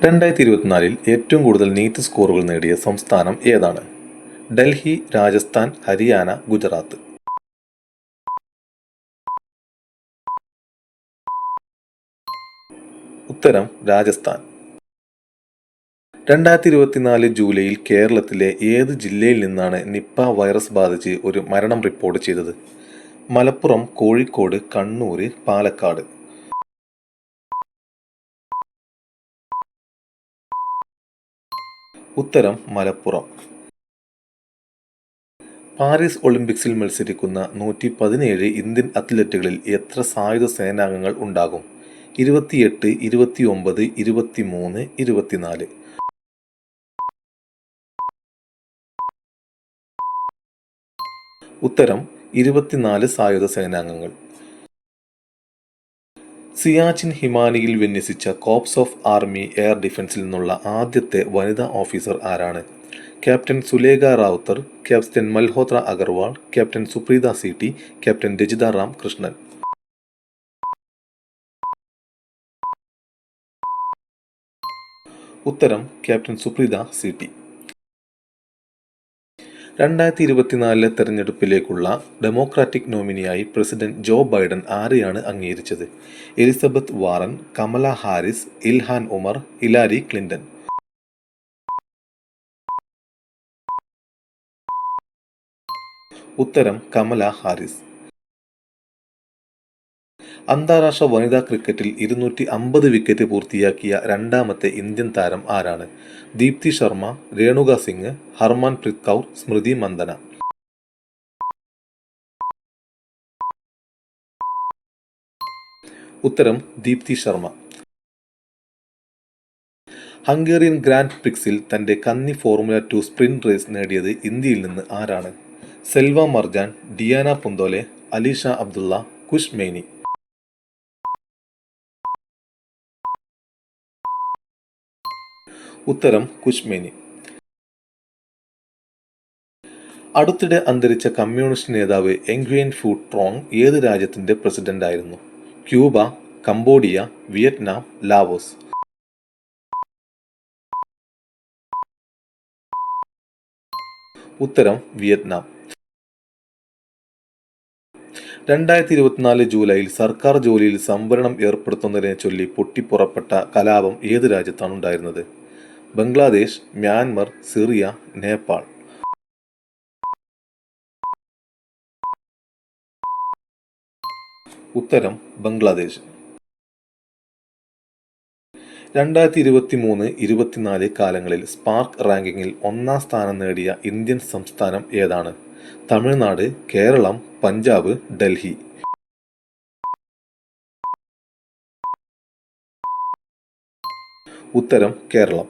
2024 ഏറ്റവും കൂടുതൽ നീറ്റ് സ്കോറുകൾ നേടിയ സംസ്ഥാനം ഏതാണ്? ഡൽഹി, രാജസ്ഥാൻ, ഹരിയാന, ഗുജറാത്ത്. ഉത്തരം രാജസ്ഥാൻ. 2024 ജൂലൈയിൽ കേരളത്തിലെ ഏത് ജില്ലയിൽ നിന്നാണ് നിപ്പ വൈറസ് ബാധിച്ച് ഒരു മരണം റിപ്പോർട്ട് ചെയ്തത്? മലപ്പുറം, കോഴിക്കോട്, കണ്ണൂർ, പാലക്കാട്. ഉത്തരം മലപ്പുറം. പാരീസ് ഒളിമ്പിക്സിൽ മത്സരിക്കുന്ന 117 ഇന്ത്യൻ അത്ലറ്റുകളിൽ എത്ര സായുധ സേനാംഗങ്ങൾ ഉണ്ടാകും? 28, 29, 23, 24. ഉത്തരം 24 സായുധ സേനാംഗങ്ങൾ. സിയാച്ചിൻ ഹിമാനിയിൽ വിന്യസിച്ച കോപ്സ് ഓഫ് ആർമി എയർ ഡിഫൻസിൽ നിന്നുള്ള ആദ്യത്തെ വനിതാ ഓഫീസർ ആരാണ്? Captain Sulekha Rawther, captain Malhotra Agarwal, captain Supreetha C T, captain Rajitha Ram Krishnan. ഉത്തരം ക്യാപ്റ്റൻ സുപ്രീത സി.ടി. 2024 തെരഞ്ഞെടുപ്പിലേക്കുള്ള ഡെമോക്രാറ്റിക് നോമിനിയായി പ്രസിഡന്റ് ജോ ബൈഡൻ ആരെയാണ് അംഗീകരിച്ചത്? Elizabeth Warren, Kamala Harris, Ilhan Omar, Hillary Clinton. ഉത്തരം കമല ഹാരിസ്. അന്താരാഷ്ട്ര വനിതാ ക്രിക്കറ്റിൽ 250 വിക്കറ്റ് പൂർത്തിയാക്കിയ രണ്ടാമത്തെ ഇന്ത്യൻ താരം ആരാണ്? ദീപ്തി ശർമ്മ, രേണുക സിംഗ്, ഹർമാൻ പ്രീത് കൗർ, സ്മൃതി മന്ദന. ഉത്തരം ദീപ്തി ശർമ്മ. ഹംഗേറിയൻ ഗ്രാൻഡ് പ്രിക്സിൽ തന്റെ കന്നി ഫോർമുല 2 സ്പ്രിന്റ് റേസ് നേടിയത് ഇന്ത്യയിൽ നിന്ന് ആരാണ്? സെൽവ മർജാൻ, ഡിയാന പുന്തോലെ, അലീഷ അബ്ദുള്ള, കുഷ് മെയ്നി. ഉത്തരം കുഷ് മെയ്നി. അടുത്തിടെ അന്തരിച്ച കമ്മ്യൂണിസ്റ്റ് നേതാവ് എങ്ക്വിയൻ ഫു ട്രോങ് ഏത് രാജ്യത്തിന്റെ പ്രസിഡന്റായിരുന്നു? Cuba, Cambodia, Vietnam, Laos. ഉത്തരം വിയറ്റ്നാം. 2024 ജൂലൈയിൽ സർക്കാർ ജോലിയിൽ സംവരണം ഏർപ്പെടുത്തുന്നതിനെ ചൊല്ലി പൊട്ടിപ്പുറപ്പെട്ട കലാപം ഏത് രാജ്യത്താണ് ഉണ്ടായിരുന്നത്? Bangladesh, Myanmar, Syria, Nepal. ഉത്തരം ബംഗ്ലാദേശ്. 2023-24 കാലങ്ങളിൽ സ്പാർക്ക് റാങ്കിങ്ങിൽ ഒന്നാം സ്ഥാനം നേടിയ ഇന്ത്യൻ സംസ്ഥാനം ഏതാണ്? തമിഴ്നാട്, കേരളം, പഞ്ചാബ്, ഡൽഹി. ഉത്തരം കേരളം.